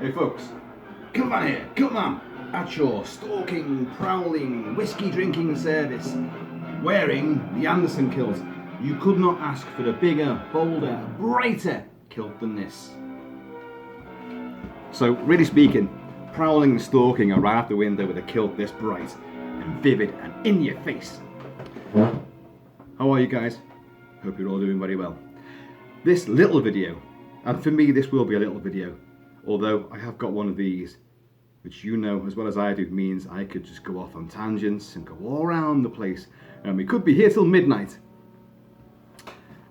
Hey folks, Kilt-Man here, Kilt-Man, at your stalking, prowling, whiskey drinking service, wearing the Anderson kilt. You could not ask for a bigger, bolder, brighter kilt than this. So really speaking, prowling and stalking are right out the window with a kilt this bright and vivid and in your face. How are you guys? Hope you're all doing very well. This little video, and for me this will be a little video, although I have got one of these, which you know as well as I do means I could just go off on tangents and go all around the place, and we could be here till midnight.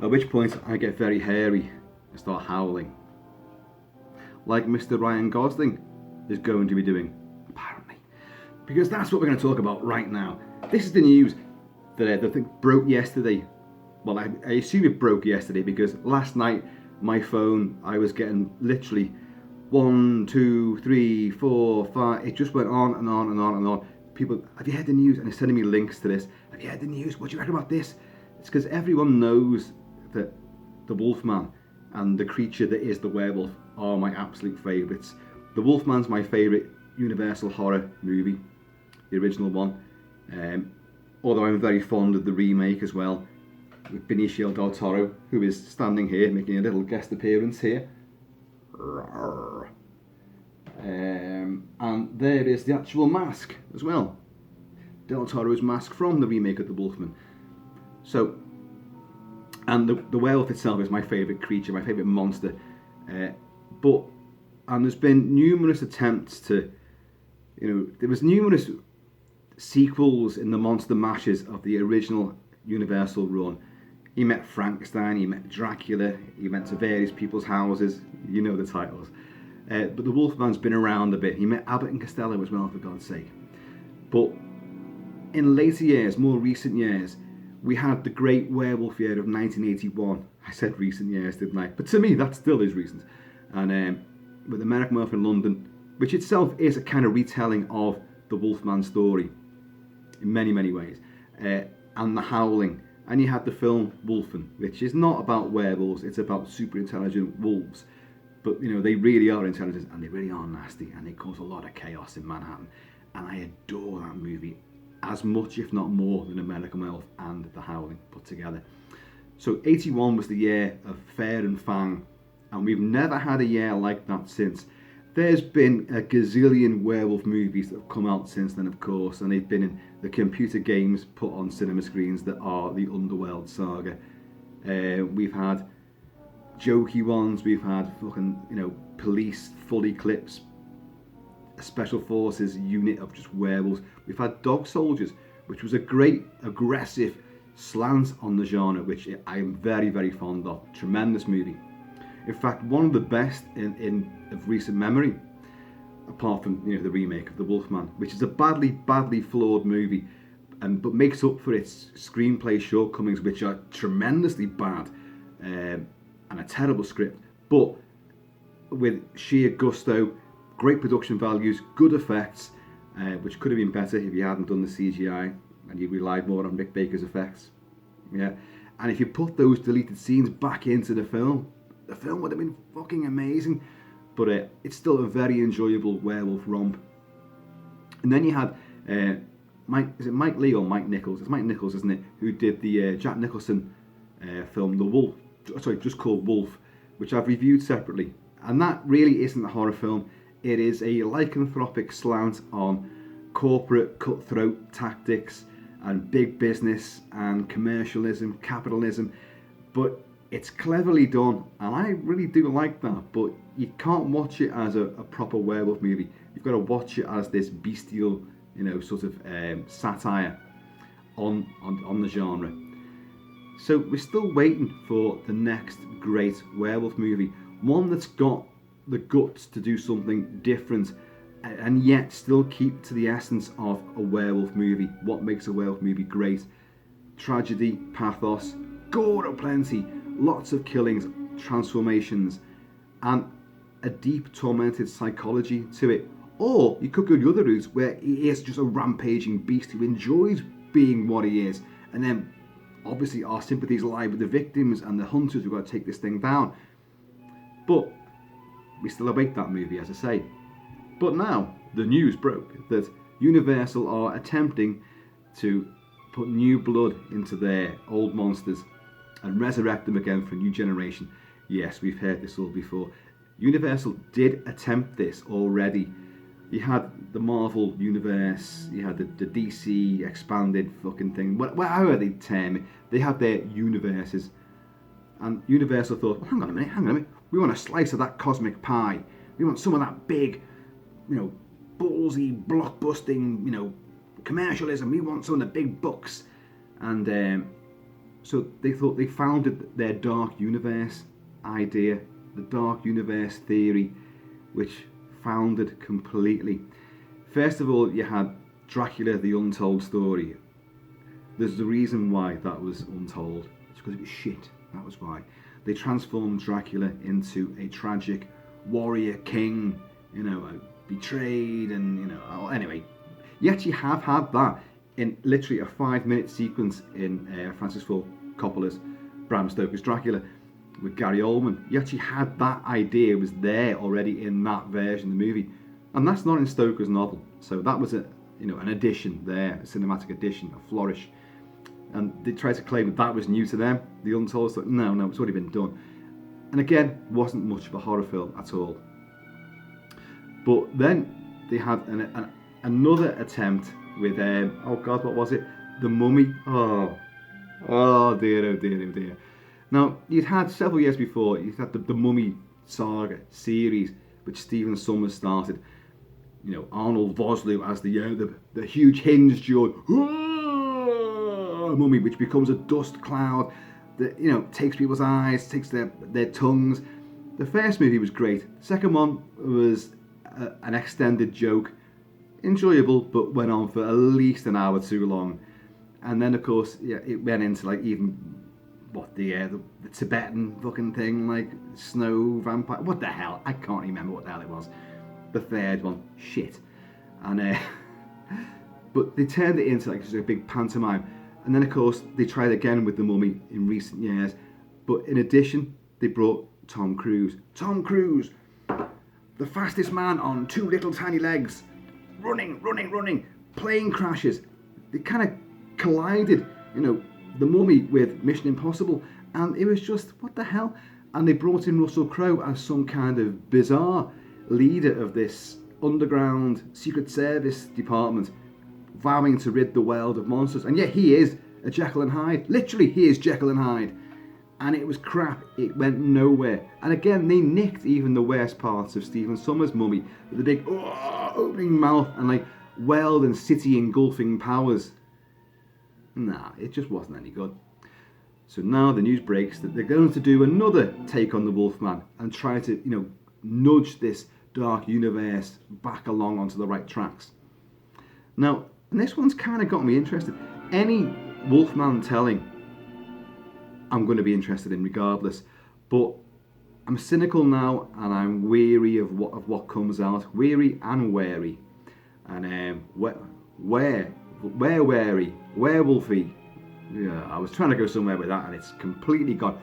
At which point I get very hairy and start howling. Like Mr. Ryan Gosling is going to be doing, apparently. Because that's what we're going to talk about right now. This is the news that the thing broke yesterday. Well, I assume it broke yesterday because last night my phone, I was getting literally 1, 2, 3, 4, 5. It just went on and on and on and on. People, have you heard the news? And they're sending me links to this. Have you heard the news? What do you reckon about this? It's because everyone knows that the Wolfman and the creature that is the werewolf are my absolute favourites. The Wolfman's my favourite Universal horror movie, the original one. Although I'm very fond of the remake as well, with Benicio del Toro, who is standing here making a little guest appearance here. And there is the actual mask as well. Del Toro's mask from the remake of the Wolfman. So, and the werewolf itself is my favourite creature, my favourite monster. And there's been numerous attempts to, there was numerous sequels in the monster mashes of the original Universal run. He met Frankenstein, he met Dracula, he went to various people's houses, you know the titles. But the Wolfman's been around a bit. He met Abbott and Costello as well, for God's sake. But in later years, more recent years, we had the great werewolf year of 1981. I said recent years, didn't I? But to me, that still is recent. And with American Werewolf in London, which itself is a kind of retelling of the Wolfman story in many, many ways. And The Howling. And you had the film Wolfman, which is not about werewolves, it's about super intelligent wolves. But they really are intelligent and they really are nasty and they cause a lot of chaos in Manhattan. And I adore that movie as much, if not more, than American Werewolf and The Howling put together. So 81 was the year of Fair and Fang, and we've never had a year like that since. There's been a gazillion werewolf movies that have come out since then, of course, and they've been in the computer games put on cinema screens that are the Underworld saga. We've had jokey ones, we've had fucking, police full eclipse, a special forces unit of just werewolves. We've had Dog Soldiers, which was a great, aggressive slant on the genre, which I am very, very fond of. Tremendous movie. In fact, one of the best of recent memory, apart from the remake of The Wolfman, which is a badly flawed movie, but makes up for its screenplay shortcomings, which are tremendously bad, and a terrible script, but with sheer gusto, great production values, good effects, which could have been better if you hadn't done the CGI and you relied more on Rick Baker's effects. Yeah, and if you put those deleted scenes back into the film would have been fucking amazing. But it's still a very enjoyable werewolf romp. And then you had is it Mike Lee or Mike Nichols? It's Mike Nichols, isn't it? Who did the Jack Nicholson film The Wolf? Sorry, just called Wolf, which I've reviewed separately. And that really isn't a horror film. It is a lycanthropic slant on corporate cutthroat tactics and big business and commercialism, capitalism. But it's cleverly done, and I really do like that. But you can't watch it as a proper werewolf movie. You've got to watch it as this bestial, sort of satire on the genre. So we're still waiting for the next great werewolf movie, one that's got the guts to do something different and yet still keep to the essence of a werewolf movie. What makes a werewolf movie great? Tragedy, pathos, gore aplenty, lots of killings, transformations, and a deep tormented psychology to it. Or you could go the other route where he is just a rampaging beast who enjoys being what he is, and then obviously our sympathies lie with the victims and the hunters who've got to take this thing down. But we still await that movie, as I say. But now, the news broke that Universal are attempting to put new blood into their old monsters and resurrect them again for a new generation. Yes, we've heard this all before. Universal did attempt this already. You had the Marvel universe, you had the DC expanded fucking thing, whatever they term it. They had their universes. And Universal thought, well, hang on a minute. We want a slice of that cosmic pie. We want some of that big, ballsy, blockbusting, commercialism. We want some of the big bucks. And so they thought they founded their dark universe idea, the dark universe theory, which foundered completely. First of all, you had Dracula, the untold story. There's the reason why that was untold. It's because it was shit. That was why. They transformed Dracula into a tragic warrior king, betrayed and, anyway. Yet you have had that in literally a 5-minute sequence in Francis Ford Coppola's Bram Stoker's Dracula with Gary Oldman. You actually had that idea was there already in that version of the movie. And that's not in Stoker's novel. So that was an addition there, a cinematic addition, a flourish. And they tried to claim that was new to them, the untold story. No, it's already been done. And again, wasn't much of a horror film at all. But then they had another attempt with, what was it? The Mummy. Oh dear. Now, you'd had several years before, you'd had the Mummy saga series, which Stephen Sommers started. Arnold Vosloo as the huge hinged-jawed mummy, which becomes a dust cloud that, takes people's eyes, takes their tongues. The first movie was great. The second one was an extended joke. Enjoyable, but went on for at least an hour too long. And then, of course, it went into the Tibetan fucking thing, like snow vampire. What the hell? I can't remember what the hell it was. The third one, shit. And but they turned it into just a big pantomime. And then, of course, they tried again with the Mummy in recent years. But in addition, they brought Tom Cruise. Tom Cruise, the fastest man on 2 little tiny legs. Running, plane crashes. They kind of collided, the Mummy with Mission Impossible, and it was just, what the hell? And they brought in Russell Crowe as some kind of bizarre leader of this underground Secret Service department, vowing to rid the world of monsters. And yet he is a Jekyll and Hyde. Literally, he is Jekyll and Hyde. And it was crap. It went nowhere. And again, they nicked even the worst parts of Stephen Sommers' Mummy, with the big opening mouth and world and city engulfing powers. Nah, it just wasn't any good. So now the news breaks that they're going to do another take on the Wolfman and try to, nudge this dark universe back along onto the right tracks. Now, and this one's kind of got me interested. Any Wolfman telling, I'm going to be interested in regardless. But I'm cynical now, and I'm weary of what comes out. Weary and wary. And wary, werewolfy. Yeah, I was trying to go somewhere with that, and it's completely gone.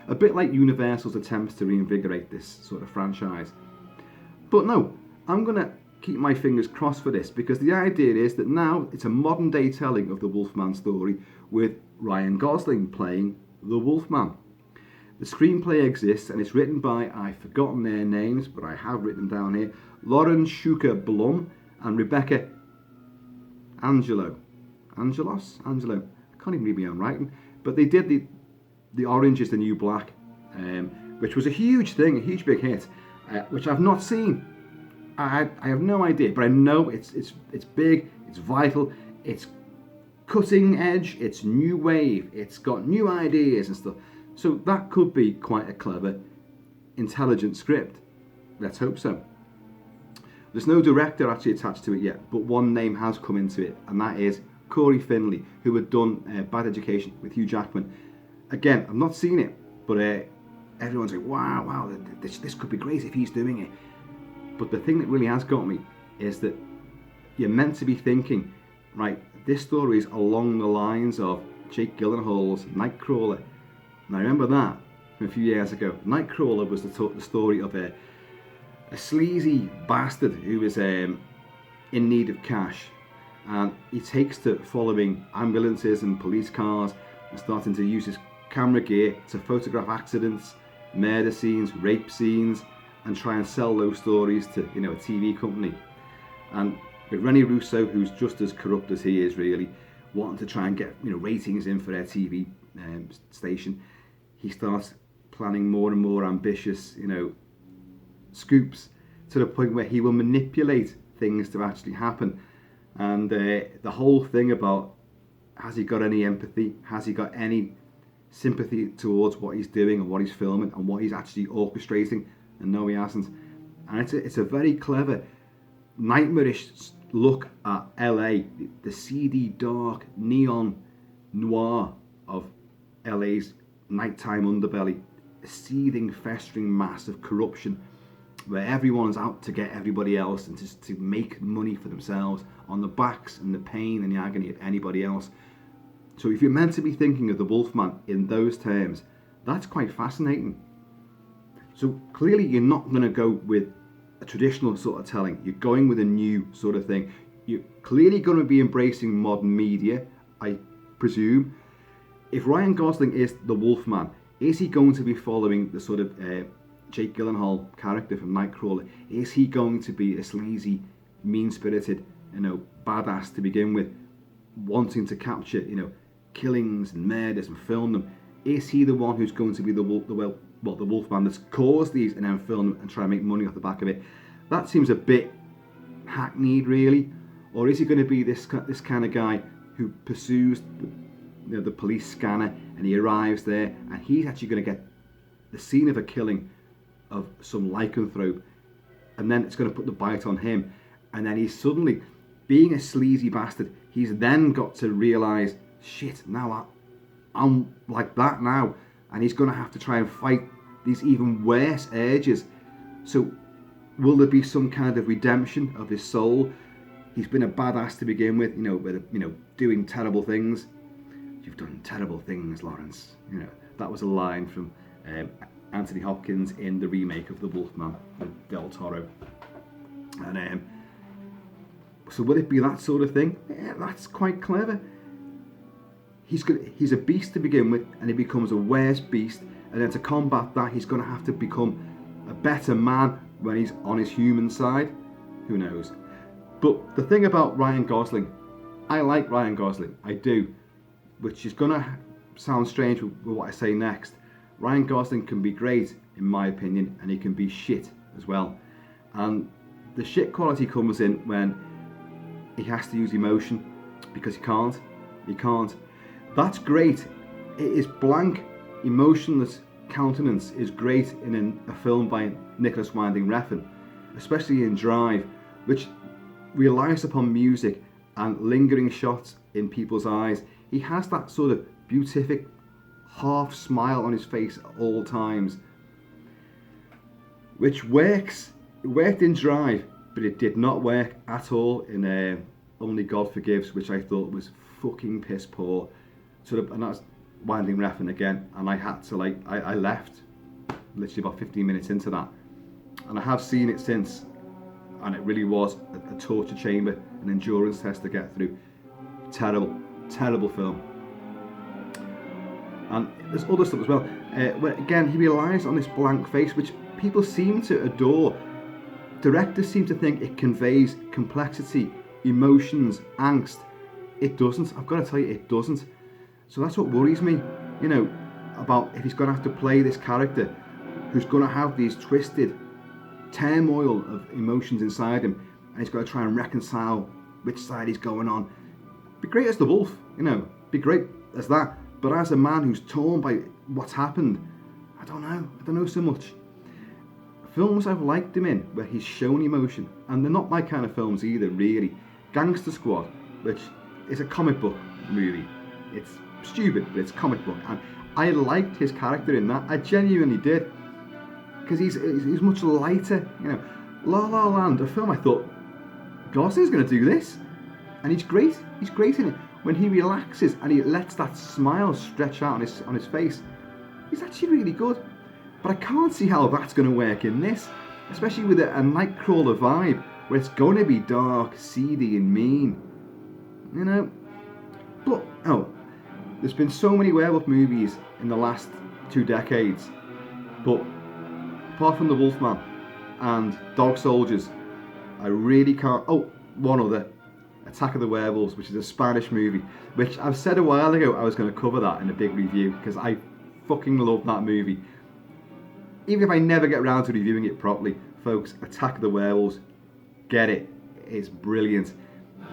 A bit like Universal's attempts to reinvigorate this sort of franchise. But no, I'm going to keep my fingers crossed for this, because the idea is that now it's a modern day telling of the Wolfman story with Ryan Gosling playing the Wolfman. The screenplay exists, and it's written by, I've forgotten their names, but I have written down here, Lauren Schuker Blum and Rebecca Angelo. I can't even read my own writing. But they did the Orange is the New Black, which was a huge thing, a huge big hit, which I've not seen. I have no idea, but I know it's big, it's vital, it's cutting edge, it's new wave, it's got new ideas and stuff. So that could be quite a clever, intelligent script. Let's hope so. There's no director actually attached to it yet, but one name has come into it, and that is Corey Finley, who had done Bad Education with Hugh Jackman. Again, I've not seen it, but everyone's like, wow, this could be great if he's doing it. But the thing that really has got me is that you're meant to be thinking, right, this story is along the lines of Jake Gyllenhaal's Nightcrawler. And I remember that from a few years ago. Nightcrawler was the story of a a sleazy bastard who is in need of cash, and he takes to following ambulances and police cars and starting to use his camera gear to photograph accidents, murder scenes, rape scenes, and try and sell those stories to, you know, a TV company. And with Rene Russo, who's just as corrupt as he is, really wanting to try and get, you know, ratings in for their TV station, he starts planning more and more ambitious, you know, scoops, to the point where he will manipulate things to actually happen. And the whole thing about, has he got any empathy? Has he got any sympathy towards what he's doing and what he's filming and what he's actually orchestrating? And no, he hasn't. And it's a very clever, nightmarish look at LA, the seedy, dark, neon noir of LA's nighttime underbelly, a seething, festering mass of corruption where everyone's out to get everybody else and just to make money for themselves on the backs and the pain and the agony of anybody else. So if you're meant to be thinking of the Wolfman in those terms, that's quite fascinating. So clearly you're not going to go with a traditional sort of telling. You're going with a new sort of thing. You're clearly going to be embracing modern media, I presume. If Ryan Gosling is the Wolfman, is he going to be following the sort of Jake Gyllenhaal character from Nightcrawler? Is he going to be a sleazy, mean-spirited, you know, badass to begin with, wanting to capture, you know, killings and murders and film them? Is he the one who's going to be the Wolfman that's caused these and then film them and try and make money off the back of it? That seems a bit hackneyed, really. Or is he going to be this kind of guy who pursues the police scanner, and he arrives there and he's actually going to get the scene of a killing of some lycanthrope, and then it's going to put the bite on him, and then he's suddenly, being a sleazy bastard, he's then got to realise, shit, now I'm like that now, and he's going to have to try and fight these even worse urges. So will there be some kind of redemption of his soul? He's been a badass to begin with, doing terrible things. You've done terrible things, Lawrence. That was a line from Anthony Hopkins in the remake of The Wolfman with Del Toro. And so will it be that sort of thing? Yeah, that's quite clever. He's a beast to begin with, and he becomes a worse beast, and then to combat that, he's going to have to become a better man when he's on his human side. Who knows? But the thing about Ryan Gosling, I like Ryan Gosling, I do, which is going to sound strange with what I say next. Ryan Gosling can be great, in my opinion, and he can be shit as well. And the shit quality comes in when he has to use emotion, because he can't. That's great. His blank, emotionless countenance is great in a film by Nicholas Winding Refn, especially in Drive, which relies upon music and lingering shots in people's eyes. He has that sort of beatific half smile on his face at all times, which works. It worked in Drive, but it did not work at all in Only God Forgives, which I thought was fucking piss poor. And that's Winding Refn again, and I had to I left literally about 15 minutes into that, and I have seen it since, and it really was a torture chamber, an endurance test to get through. Terrible film. And there's other stuff as well, where again he relies on this blank face, which people seem to adore. Directors seem to think it conveys complexity, emotions, angst. It doesn't. I've got to tell you, it doesn't. So that's what worries me, about if he's going to have to play this character who's going to have these twisted turmoil of emotions inside him, and he's got to try and reconcile which side he's going on. Be great as the wolf, be great as that. But as a man who's torn by what's happened, I don't know so much. Films I've liked him in, where he's shown emotion, and they're not my kind of films either, really. Gangster Squad, which is a comic book movie. It's stupid, but it's comic book, and I liked his character in that. I genuinely did, because he's much lighter. La La Land, a film I thought Gosling's going to do this, and he's great in it. When he relaxes and he lets that smile stretch out on his face, he's actually really good. But I can't see how that's going to work in this. especially with a Nightcrawler vibe, where it's going to be dark, seedy, and mean. You know? But, there's been so many werewolf movies in the last 2 decades, but apart from the Wolfman and Dog Soldiers, I really can't. Oh, one other, Attack of the Werewolves, which is a Spanish movie, which I've said a while ago I was going to cover that in a big review, because I fucking love that movie. Even if I never get around to reviewing it properly, folks, Attack of the Werewolves, get it. It's brilliant.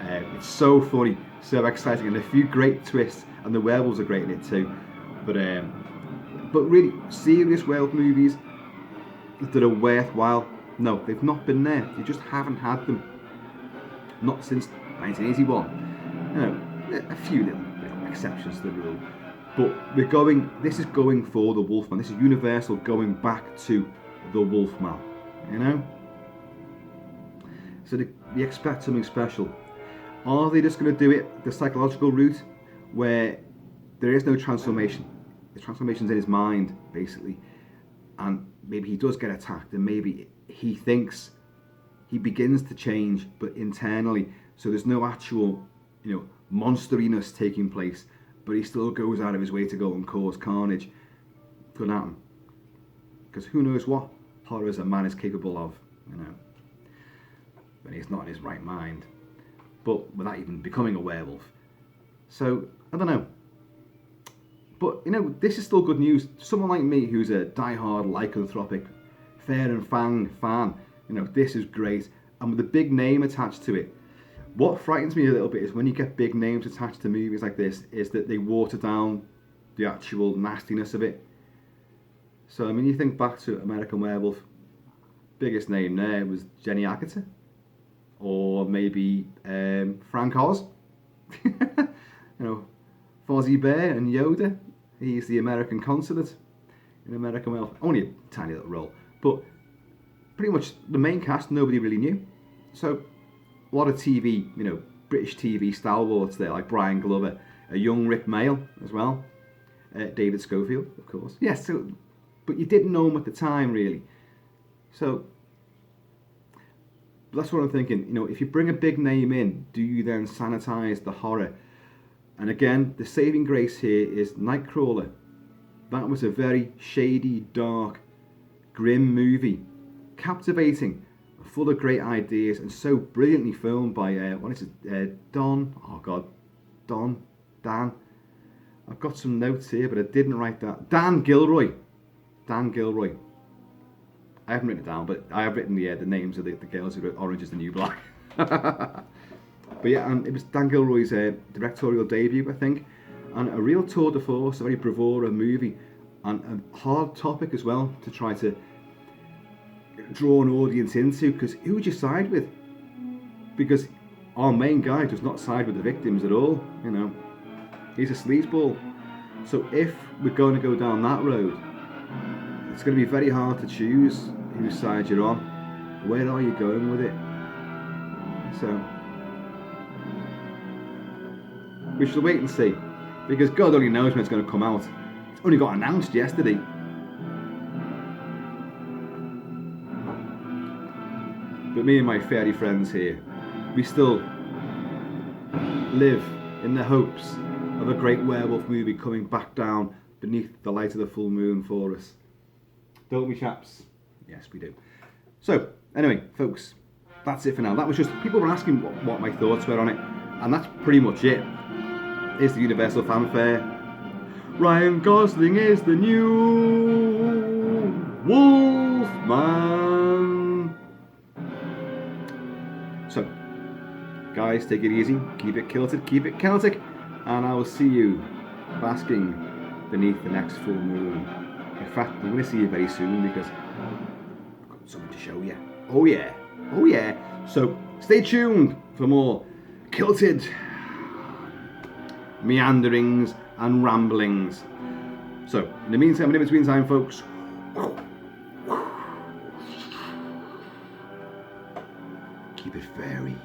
It's so funny, so exciting, and a few great twists, and the werewolves are great in it too. But really, serious werewolf movies that are worthwhile, no, they've not been there. You just haven't had them. Not since 1981. You know, a few little exceptions to the rule. But this is going for the Wolfman. This is Universal going back to the Wolfman, you know? So they expect something special. Are they just going to do it the psychological route, where there is no transformation? The transformation's in his mind, basically. And maybe he does get attacked, and maybe he thinks he begins to change, but internally. So there's no actual, monsteriness taking place, but he still goes out of his way to go and cause carnage. Could happen. Because who knows what horrors a man is capable of, when he's not in his right mind. But without even becoming a werewolf. So, I don't know. But, this is still good news. Someone like me, who's a die-hard lycanthropic Fair and Fang fan, this is great. And with a big name attached to it, what frightens me a little bit is when you get big names attached to movies like this, is that they water down the actual nastiness of it. So, you think back to American Werewolf, biggest name there was Jenny Agutter. Or maybe Frank Oz. Fozzie Bear and Yoda. He's the American consulate in American Werewolf. Only a tiny little role. But pretty much the main cast, nobody really knew. So a lot of TV, British TV stalwarts there, like Brian Glover, a young Rick Mayall as well. David Schofield, of course. Yes, but you didn't know him at the time, really. So that's what I'm thinking. If you bring a big name in, do you then sanitize the horror? And again, the saving grace here is Nightcrawler. That was a very shady, dark, grim movie. Captivating, full of great ideas, and so brilliantly filmed by, Dan. I've got some notes here, but I didn't write that. Dan Gilroy. I haven't written it down, but I have written the names of the girls who wrote Orange is the New Black. But yeah, and it was Dan Gilroy's directorial debut, I think, and a real tour de force, a very bravura movie, and a hard topic as well to try to draw an audience into, because who would you side with? Because our main guy does not side with the victims at all, He's a sleazeball. So if we're going to go down that road, it's going to be very hard to choose whose side you're on. Where are you going with it? So we shall wait and see, because God only knows when it's going to come out. It's only got announced yesterday. But me and my fairy friends here, we still live in the hopes of a great werewolf movie coming back down beneath the light of the full moon for us. Don't we, chaps? Yes, we do. So, anyway, folks, that's it for now. That was just, people were asking what my thoughts were on it, and that's pretty much it. Here's the Universal fanfare. Ryan Gosling is the new Wolfman. So, guys, take it easy. Keep it kilted, keep it Celtic, and I will see you basking beneath the next full moon. In fact, I'm going to see you very soon, because I've got something to show you. Oh yeah. So stay tuned for more kilted meanderings and ramblings. So in the meantime, in between time, folks, keep it fairy.